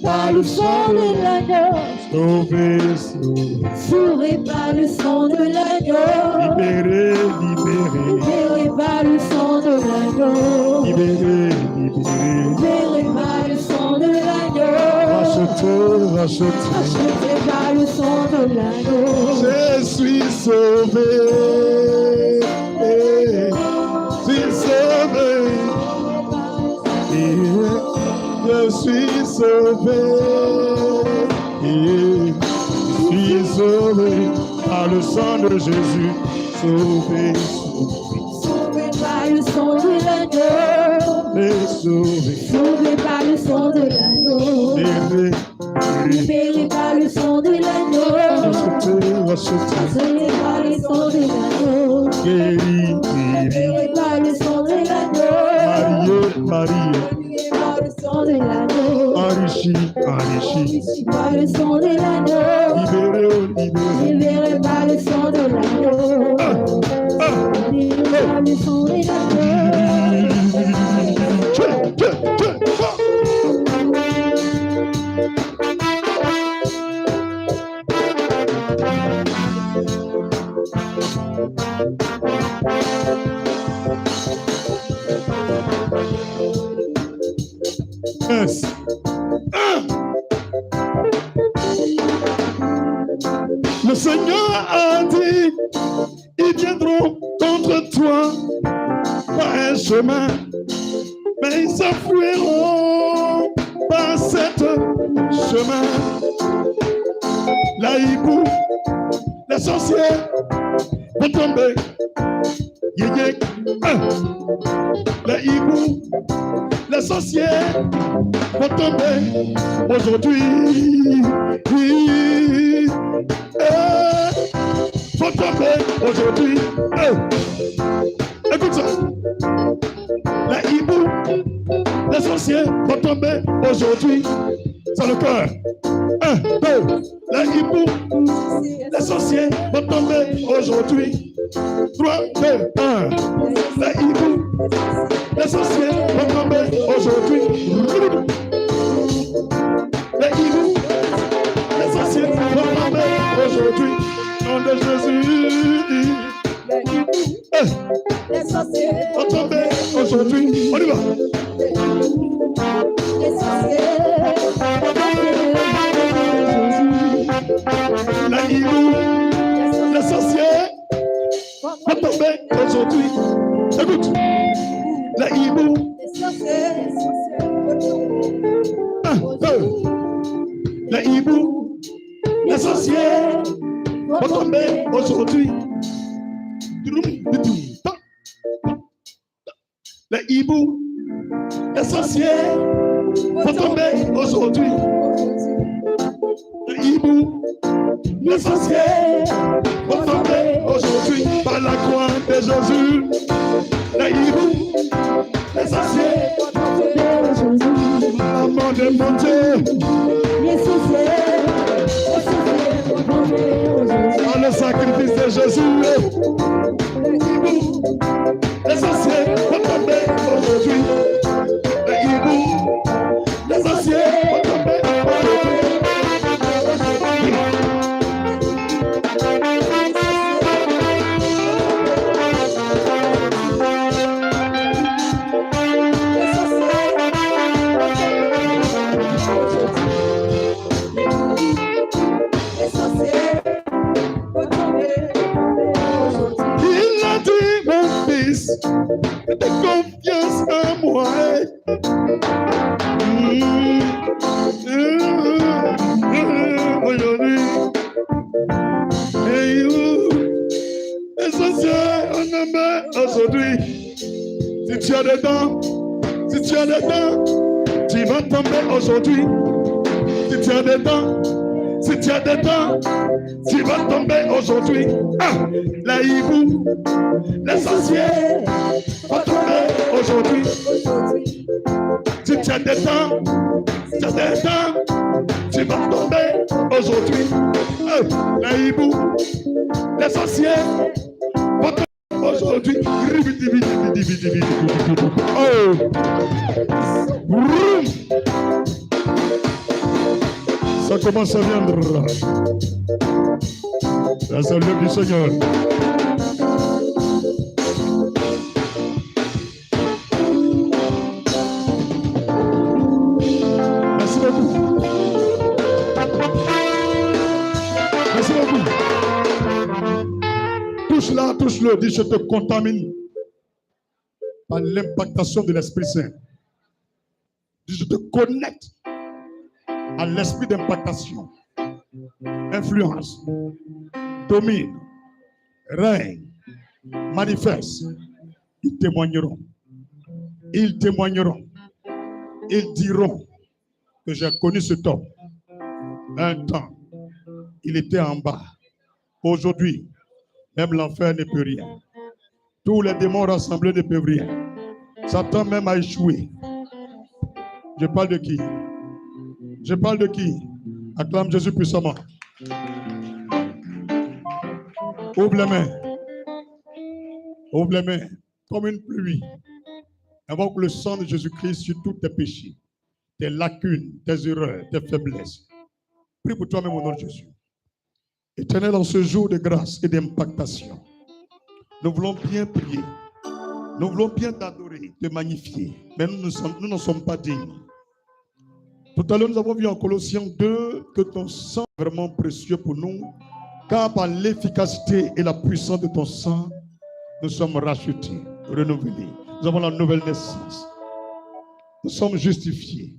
par le sang de l'agneau. Sauvé, sauvé. Sauvé par le sang de l'agneau. Libéré, libéré. Libéré par le sang de l'agneau. Libéré, libéré. Libéré par le sang de l'agneau. Racheté, racheté. Racheté par le sang de l'agneau. Je suis sauvé. Je suis sauvé. Je suis sauvé. Je suis sauvé par le sang de Jésus. Sauvé, Sauvé par le sang de l'agneau. sauvé. Sauvé par le sang de l'agneau. Libéré, Libéré par le sang de l'agneau. racheté, racheté. Racheté par le sang de l'agneau. Guéri, guéri. Libéré par le sang de l'agneau. Marié, marié. Libéré par le sang de l'agneau. Enrichi, enrichi. Enrichi par le sang de l'agneau. Libéré, libéré. Libéré par le sang de l'agneau. Libéré par le sang de l'agneau. Yes. Le Seigneur a dit, ils viendront contre toi par un chemin, mais ils s'enfuiront par cet chemin. La hibou, les sorciers vont tomber. Yéyé, les hibou, les sorciers vont tomber aujourd'hui. Vont tomber aujourd'hui. Écoute ça. Les hiboux, les sorciers vont tomber aujourd'hui. C'est le cœur. 1, 2. Les hiboux, les sorciers vont tomber aujourd'hui. 3, 2, 1. Les hiboux, les sorciers vont tomber aujourd'hui. Les hiboux, les sorciers vont tomber aujourd'hui. Au nom de Jésus. Les sorciers Vont tomber aujourd'hui. On y va. Les sorciers Les hiboux, les sorciers vont tomber aujourd'hui. Écoute. Les hiboux. Les sorciers 1, 2. Les hiboux, les sorciers vont tomber aujourd'hui. Les hiboux, les sorciers vont tomber aujourd'hui. Les hiboux, les sorciers vont tomber aujourd'hui par la croix de Jésus. Les hiboux, les sorciers, maman de mon Dieu, Les sorciers par le sacrifice de Jésus. Les hiboux, les sorciers vont tomber aujourd'hui. Les hiboux, les sorciers vont tomber aujourd'hui. Il a dit, mon fils, fais confiance en moi. Aujourd'hui, et essentiel, on aime aujourd'hui. Si tu as des dents, si tu as des dents, tu vas tomber aujourd'hui. Si tu as des dents, Si tu as des dents, tu vas tomber aujourd'hui. Ah, la hibou, l'essentiel va tomber aujourd'hui. Si tu as des dents, tu vas tomber aujourd'hui. Ah, la hibou, l'essentiel va tomber aujourd'hui. Oh! Ça commence à viendre. La salut du Seigneur. Merci beaucoup. Merci beaucoup. Touche-la, touche-le. Dis, je te contamine par l'impactation de l'Esprit Saint. Dis, je te connecte à l'esprit d'impactation, influence, domine, règne, manifeste. Ils témoigneront. Ils témoigneront. Ils diront que j'ai connu cet homme. Un temps, il était en bas. Aujourd'hui, même l'enfer ne peut rien. Tous les démons rassemblés ne peuvent rien. Satan même a échoué. Je parle de qui? Je parle de qui? Acclame Jésus puissamment. Ouvre les mains. Ouvre les mains comme une pluie. Invoque le sang de Jésus-Christ sur tous tes péchés, tes lacunes, tes erreurs, tes faiblesses. Prie pour toi-même au nom de Jésus. Éternel, en ce jour de grâce et d'impactation, nous voulons bien prier. Nous voulons bien t'adorer, te magnifier. Mais nous n'en sommes pas dignes. Tout à l'heure, nous avons vu en Colossiens 2 que ton sang est vraiment précieux pour nous, car par l'efficacité et la puissance de ton sang, nous sommes rachetés, renouvelés. Nous avons la nouvelle naissance. Nous sommes justifiés.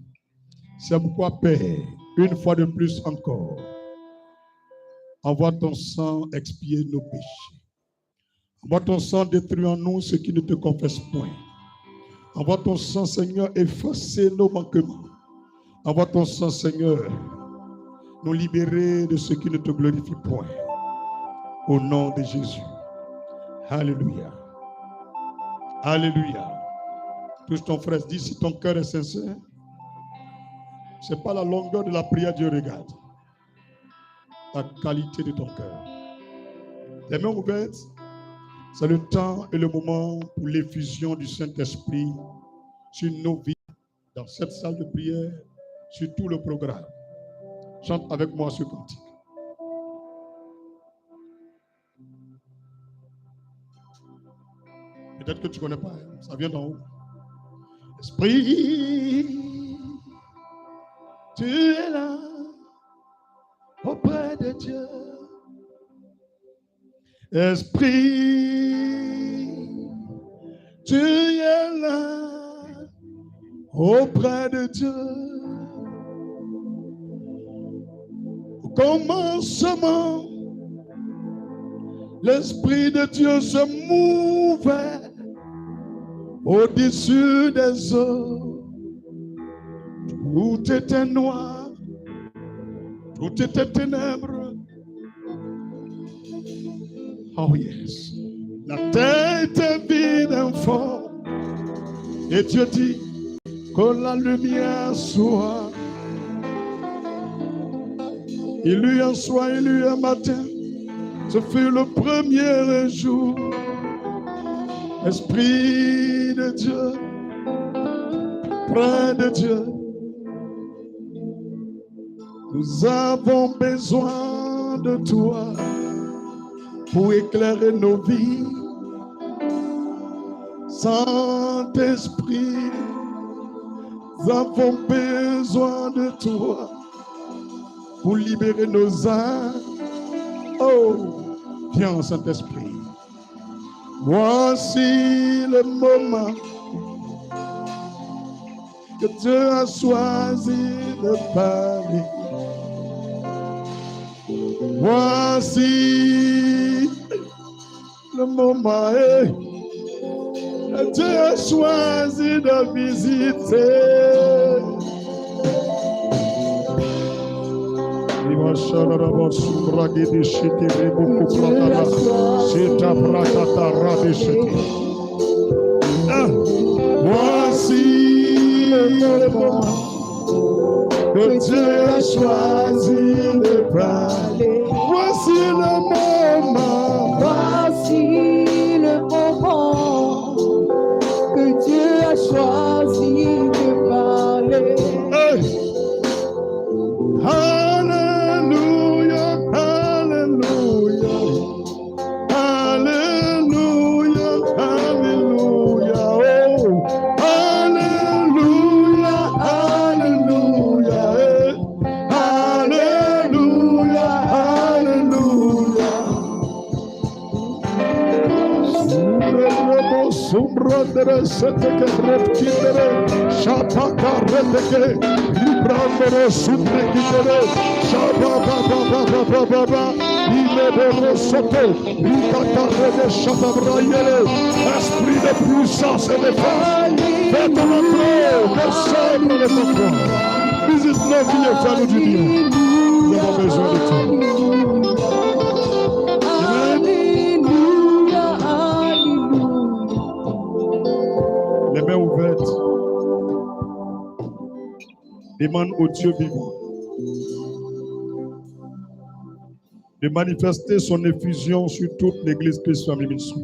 C'est pourquoi, Père, une fois de plus encore, envoie ton sang expier nos péchés. Envoie ton sang détruire en nous ce qui ne te confesse point. Envoie ton sang, Seigneur, effacer nos manquements. Envoie ton sang, Seigneur, nous libérer de ce qui ne te glorifie point. Au nom de Jésus. Alléluia. Alléluia. Touche ton frère, dis si ton cœur est sincère. Ce n'est pas la longueur de la prière Dieu regarde. La qualité de ton cœur. Les mains ouvertes, c'est le temps et le moment pour l'effusion du Saint-Esprit sur nos vies, dans cette salle de prière, sur tout le programme. Chante avec moi ce cantique. Peut-être que tu ne connais pas, ça vient d'en haut. Esprit, tu es là, auprès de Dieu. Esprit, tu es là, auprès de Dieu. Au commencement, l'Esprit de Dieu se mouvait au-dessus des eaux. Tout était noir, tout était ténèbres. Oh yes. La terre était vide, informe. Et Dieu dit que la lumière soit. Il y a un soir, il y a un matin. Ce fut le premier jour. Esprit de Dieu, près de Dieu. Nous avons besoin de toi pour éclairer nos vies. Saint-Esprit, nous avons besoin de toi pour libérer nos âmes. Oh, viens Saint-Esprit. Voici le moment que Dieu a choisi de parler. Voici le moment que Dieu a choisi de visiter. Voici le moment que Dieu a choisi de parler. Voici le moment. Voici le moment que Dieu a choisi de parler. Hey. Alléluia, alléluia, alléluia, alléluia, oh, alléluia, alléluia, alléluia, alléluia. Sombra de sete que reptile, shataka reteke, librandere sutre kitere, shababa, il est de soto, rikata de shatabrayele, esprit de puissance et de force, fais ton entrée, descends dans les enfants, visite nos vies et fais-nous du bien, nous avons besoin de toi. Les mains ouvertes, demande au Dieu vivant de manifester son effusion sur toute l'église Christ Family Ministry.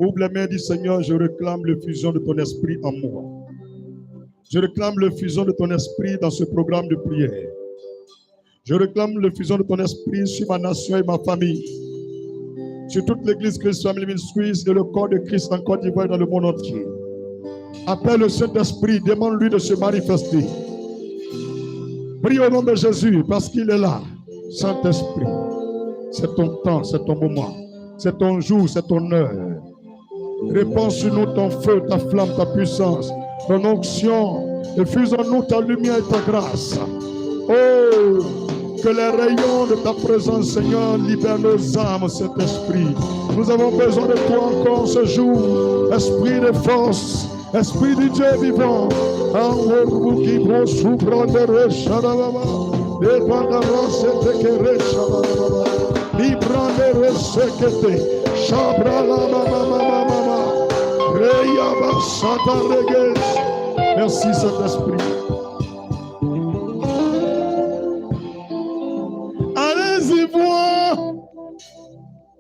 Ouvre les mains, dis Seigneur, je réclame l'effusion de ton esprit en moi. Je réclame l'effusion de ton esprit dans ce programme de prière. Je réclame l'effusion de ton esprit sur ma nation et ma famille, sur toute l'église Christ Family Ministry et le corps de Christ en Côte d'Ivoire et dans le monde entier. Appelle le Saint-Esprit, demande-lui de se manifester. Prie au nom de Jésus parce qu'il est là. Saint-Esprit, c'est ton temps, c'est ton moment, c'est ton jour, c'est ton heure. Répands sur nous ton feu, ta flamme, ta puissance, ton onction. Diffuse en nous ta lumière et ta grâce. Oh, que les rayons de ta présence, Seigneur, libèrent nos âmes, cet esprit. Nous avons besoin de toi encore ce jour. Esprit de force, esprit du Dieu vivant. Merci Saint-Esprit. Allez-y voir.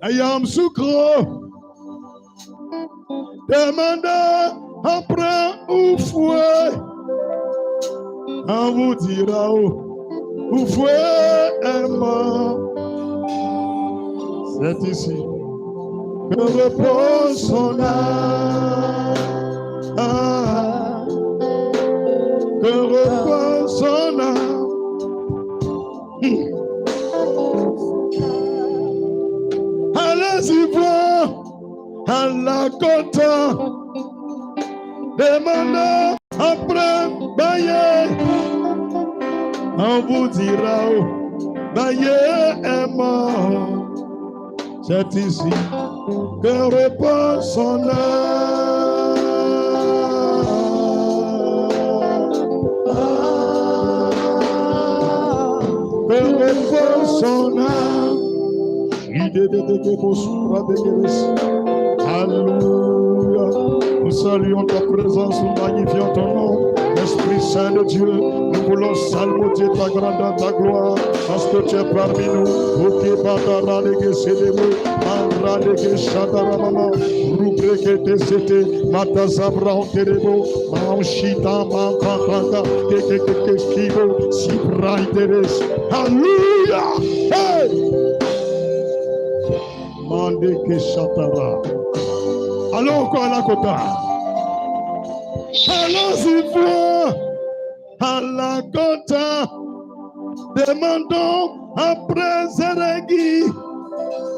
Ayam Soukro. Demandez après où fouet. On vous dira où fouet est mort. C'est ici que repose son âme. Que repose son âme. Allez-y voir à la côte. Demandez après Baye. On vous dira où Baye est mort. C'est ici que repose son âme. Que repose son âme. Alléluia. Nous saluons ta présence, nous magnifions ton nom. Esprit Saint de Dieu, nous voulons salmodier ta grandeur, ta gloire, parce que tu es parmi nous. Ok, Badara, Nege, Sedemo, Andra, Nege, Shadara, Mama, Rubreke, Tesete, Matazabra, Terebo, Manchita, Mankanta, Keke, Skibo, Sibra, Teres. Alléluia! Hey! Mandeke, Shatara. Allons encore à la côte. Allons-y voir à la côte. Demandons après Zeregi.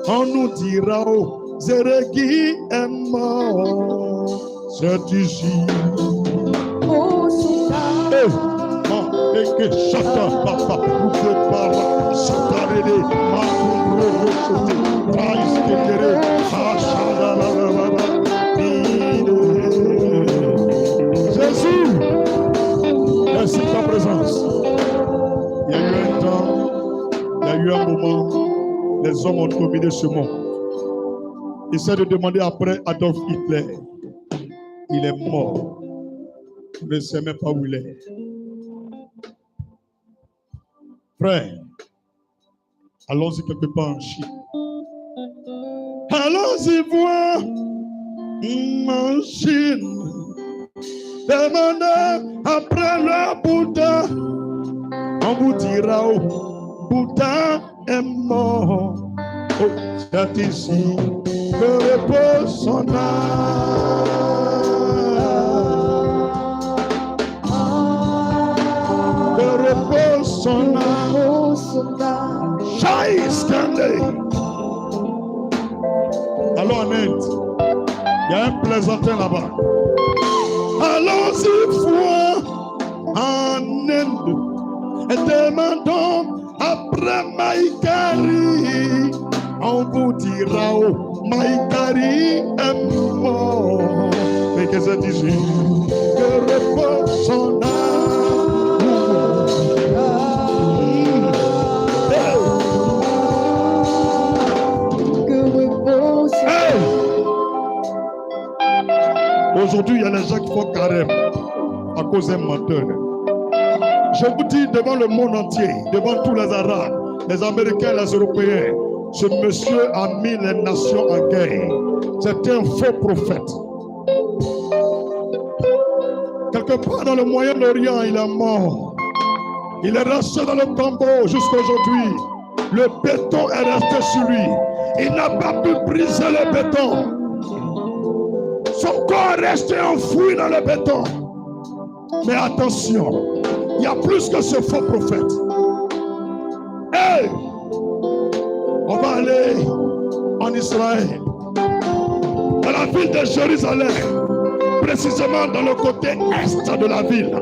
On nous dira où Zeregi est mort. C'est ici. Et que chata papa ou que parla satarede makumro rochote traïs kekere achada la Jésus, merci de ta présence. Il y a eu un temps hommes ont dominé ce monde. Essaie de demander après Adolf Hitler. Il est mort. On ne sait même pas où il est. Frère, allons-y quelque part en Chine. Allons-y voir en Chine. Demandez après le Bouddha. On vous dira, oh, Bouddha est mort. Oh, c'est ici que repose son âme. Que repose son âme. Chai Stanley. Allons en Inde. Il y a un plaisantin là-bas. Allons-y voir en Inde. Et demandons après Maïkari. On vous dira, oh, Maïkari est mort. Mais que c'est ici que repose son âme. Que repose son âme. Aujourd'hui, il y a des gens qui font carême à cause d'un menteur. Je vous dis devant le monde entier, devant tous les Arabes, les Américains, les Européens, ce monsieur a mis les nations en guerre. C'est un faux prophète. Quelque part dans le Moyen-Orient, il est mort. Il est resté dans le tombeau jusqu'à aujourd'hui. Le béton est resté sur lui. Il n'a pas pu briser le béton. Son corps est resté enfoui dans le béton. Mais attention, il y a plus que ce faux prophète. Hey! On va aller en Israël, dans la ville de Jérusalem, précisément dans le côté est de la ville.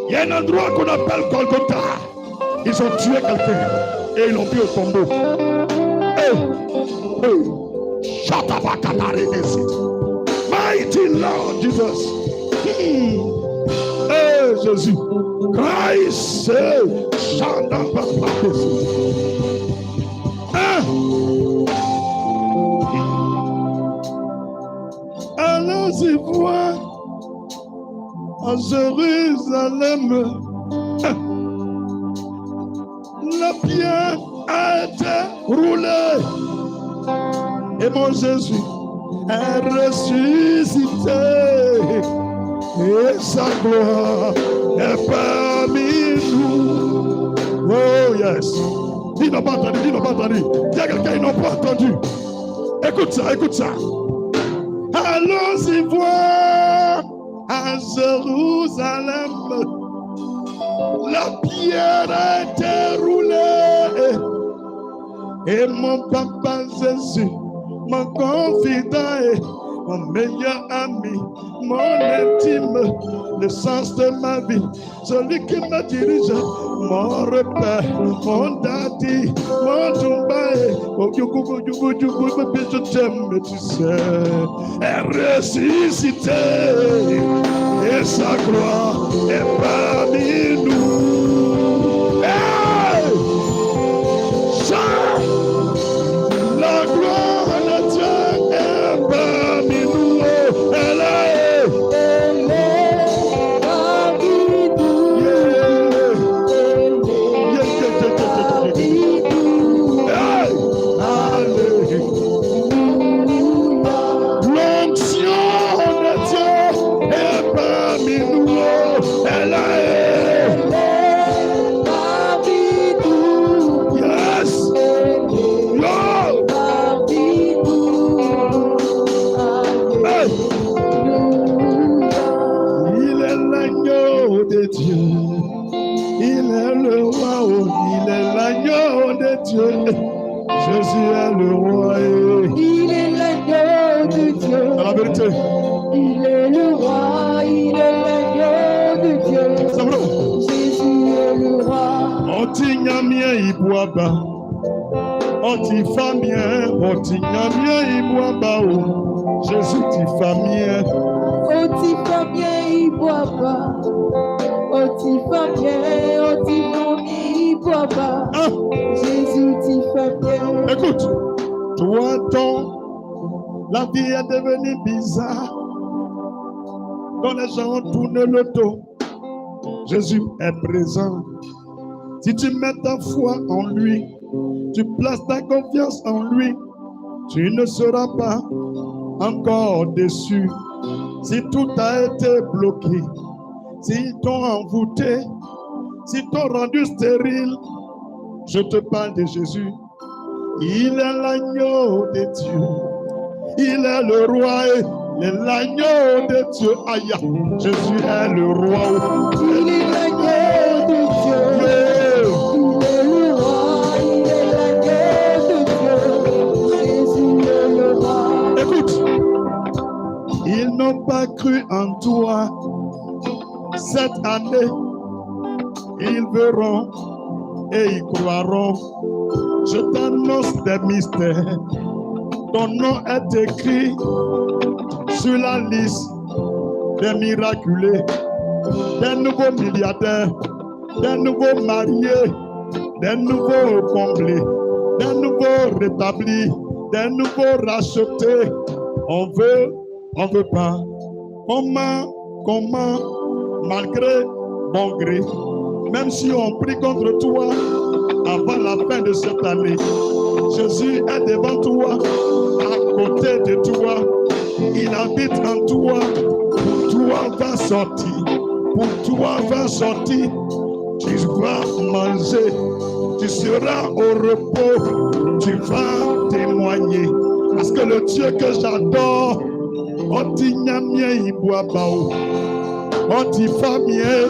Il y a un endroit qu'on appelle Golgotha. Ils ont tué quelqu'un et ils l'ont mis au tombeau. Mighty Lord Jesus. Jésus. Christ. Allons-y voir à Jérusalem. La pierre a été roulée et mon Jésus est ressuscité et sa gloire est parmi nous. Oh yes. Ils n'ont pas entendu, ils n'ont pas entendu. Il y a quelqu'un, ils n'ont pas entendu. Écoute ça, écoute ça. Allons-y voir à Jérusalem. La pierre a été roulée et mon papa Jésus, mon confident et mon meilleur ami, mon intime, le sens de ma vie, celui qui me dirige, mon repère, mon daddy, mon tumbaé, oh je t'aime, tu sais, est ressuscité et sa gloire est parmi nous. Hey! La gloire de Dieu est parmi nous. Elle est parmi nous. L'onction de Dieu est parmi nous. Elle est parmi nous. Yes. Lord. Il est l'agneau de Dieu. Il est le roi. Il est l'agneau de Dieu. Jésus est le roi. Il est l'agneau de Dieu. C'est la vérité. Il est le roi. Il est l'agneau de Dieu. C'est vrai. Jésus est le roi. On tient bien, il boit bas. On t'y fait bien. On tient bien, il boit bas. Jésus t'y fait bien. On t'y fait bien, il boit pas. On t'y fait bien, il boit pas. Hein? Jésus, tu fais bien. Écoute, toi, la vie est devenue bizarre. Quand les gens tournent le dos, Jésus est présent. Si tu mets ta foi en lui, tu places ta confiance en lui, tu ne seras pas encore déçu. Si tout a été bloqué, s'ils t'ont envoûté, s'ils t'ont rendu stérile, je te parle de Jésus. Il est l'agneau de Dieu. Il est le roi et l'agneau de Dieu. Aïe, Jésus est le roi. Il est l'agneau de Dieu. Il est le roi, il est l'agneau de Dieu. Jésus est le roi. Écoute, ils n'ont pas cru en toi. Cette année, ils verront et ils croiront. Je t'annonce des mystères. Ton nom est écrit sur la liste des miraculés, des nouveaux milliardaires, des nouveaux mariés, des nouveaux comblés, des nouveaux rétablis, des nouveaux rachetés. On veut pas. Comment, malgré bon gré, même si on prie contre toi avant la fin de cette année, Jésus est devant toi, à côté de toi, il habite en toi, pour toi va sortir, tu vas manger, tu seras au repos, tu vas témoigner, parce que le Dieu que j'adore, on dit famille,